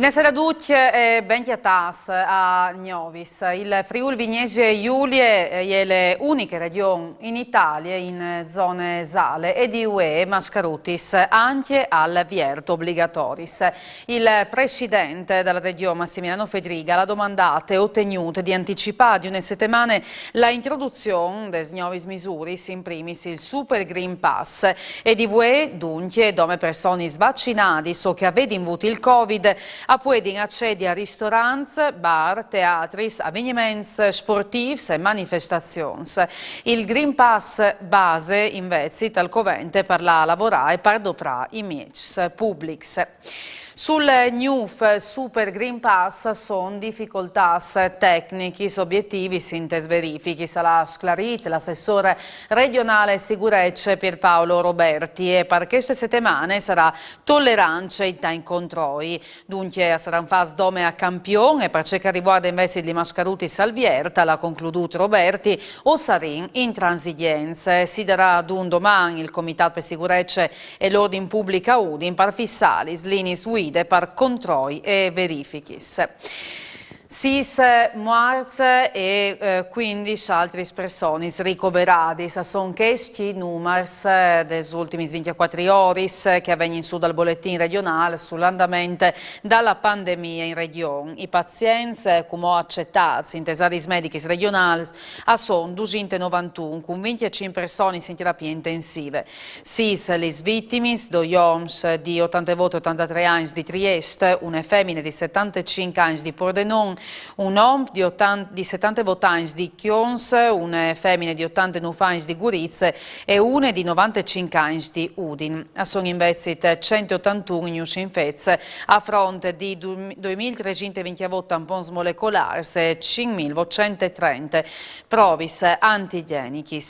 Buonasera a tutti e benchiatas a Novis. Il Friuli Vignese Giulie è le uniche regioni in Italia in zone sale e di UE mascarutis anche al vierto obbligatoris. Il presidente della regione Massimiliano Fedriga l'ha domandata e ottenuta di anticipare di una settimana la introduzione des nuovis misuris, in primis il Super Green Pass e di UE dunque dove persone vaccinate so che avete avuto il Covid a pueden accedere a ristoranti, bar, teatris, avveniments sportivi e manifestazioni. Il Green Pass base invece tal covente per la lavorare e per doprare i mezzi pubblici. Sul NUF Super Green Pass sono difficoltà tecniche, obiettivi, sintesi verifiche. Sarà sclarito l'assessore regionale sicurezza Pierpaolo Roberti e per queste settimane sarà tolleranza in controlli. Dunque sarà un fase dome a campione per ciò che riguarda invece di mascaruti salvierta, l'ha concluduto Roberti, o sarin in transigenze. Si darà ad un domani il Comitato per Sicurezza e l'Ordine Pubblica Udin per fissare linee guida per controlli e verifiche. 6 morti e 15 altre persone ricoverate. Sono questi numeri degli ultimi 24 ore che avvengono su dal bollettino regionale sull'andamento della pandemia in regione. I pazienti, come accettati in tesari medici regionali, sono 291, con 25 persone in terapia intensive. 6 le vittime, 2 uomini di 83 anni di Trieste, una femmina di 75 anni di Pordenone, un uomo di 78 anni di Chions, una femmina di 89 anni di Gurizze e una di 95 anni di Udin. Sono invece 181 nuovi infetti a fronte di 2.328 tamponi molecolari e 5.130 prove antigeniche.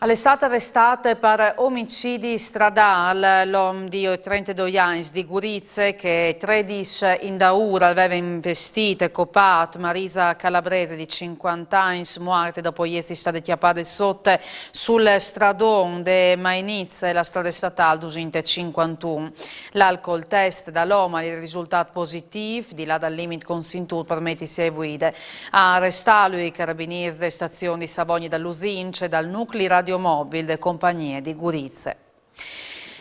All'estate arrestata per omicidi stradali l'uomo di 32 anni di Gurizze che 13 in daura aveva investito e copato Marisa Calabrese di 50 anni morta dopo essere stata chiappata sotto sul stradone de Mainizze, la strada statale 251. L'alcol test dall'uomo è risultato positivo, di là dal limite consentito per mettersi a guida. A arrestarlo i carabinieri delle stazioni di Savogni dall'Usince e dal nucleo radiomobile delle compagnie di Gurizze.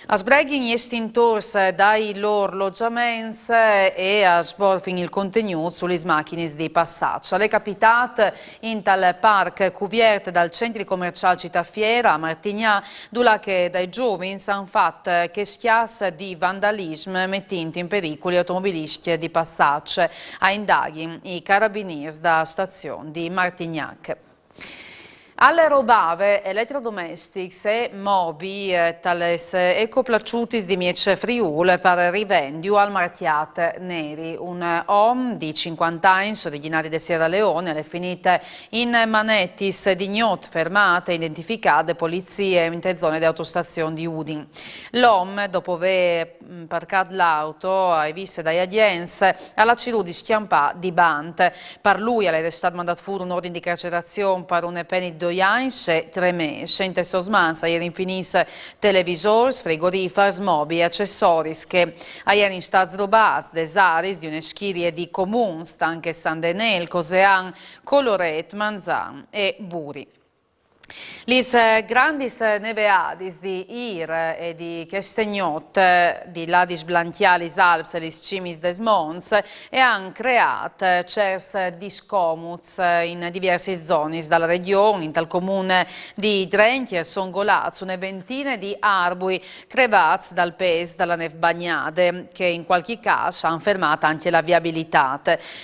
A sbreghi gli estintori dai loro alloggiamenti e a sborfing il contenuto sulle macchine di passaggio. Le capitate in tal parco cuvierto dal centro commerciale Città Fiera a Martignà, dove che dai giovani hanno fatto che schiasse di vandalismo mettendo in pericolo gli automobilisti di passaggio. A indaghi i carabinieri da stazione di Martignac. Alle robave elettrodomestiche e mobi tales ecoplaciutis di Miece Friul per rivendio al marchiate neri. Un uomo di 50 anni, originario di Sierra Leone, è finita in manettis di gnot fermate identificate polizie in zone di autostazione di Udin. L'uomo, dopo aver parcato l'auto, hai visto dai agenze, alla ciru di schiampà di Bante. Per lui è stato mandato fuori un ordine di carcerazione per un pena di 2 anni e 3 mesi. In testo smansa ieri infinisse televisori, frigoriferi, mobili, accessori che ieri in stati rubati, desaris di una schirie di comuni, anche San Denel, Cosean, Coloret, Manzan e Buri. Lis grandis neveadis di Ir e di Chestegnot, di Ladis Blanchialis Alps e lis Cimis des Mons, e han creato cers discomuts in diverse zone dalla regione, in tal comune di Drenchi e Songolaz, una ventina di arbui crevati dal pes dalla neve bagnate, che in qualche caso hanno fermato anche la viabilità.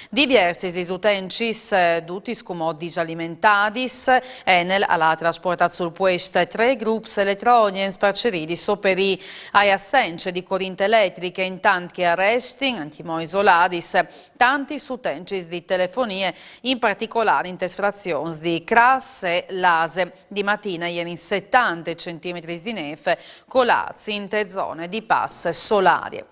Diversi utencis, tutti scumodis alimentatis, Enel alla trasportato sul puesto 3 gruppi elettronici sparceriti soperi ai assenze di corrente elettrica in tanti arresti, antimo isoladis, tanti sutencis di telefonie, in particolare in frazioni di Cras e Lase. Di mattina ieri in 70 cm di neve colazzi in te zone di pass solarie.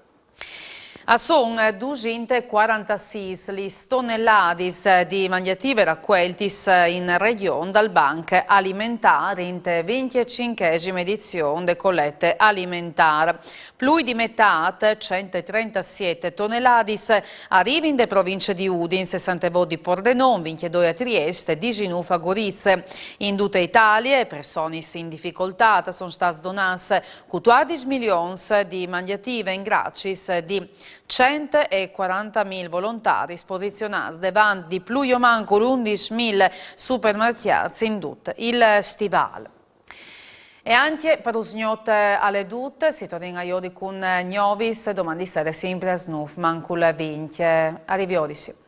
Son 246 le tonnellate di mangiative raccolte in regione dal Banco Alimentare in 25esima edizione delle collette alimentari. Più di metà, 137 tonnellate, arrivano in province di Udine, 60 di Pordenone, 22 a Trieste, 19 a Gorizia. In tutta Italia, persone in difficoltà sono state donate 14 milioni di mangiative in gracis di 140.000 volontari posizionati davanti di più o manco 11.000 supermercati in tutto il stivale. E anche per usgnot alle dute si torna ieri con Gnovis, domani sera sempre a Snuf, mancul 20. Arrivi odisi.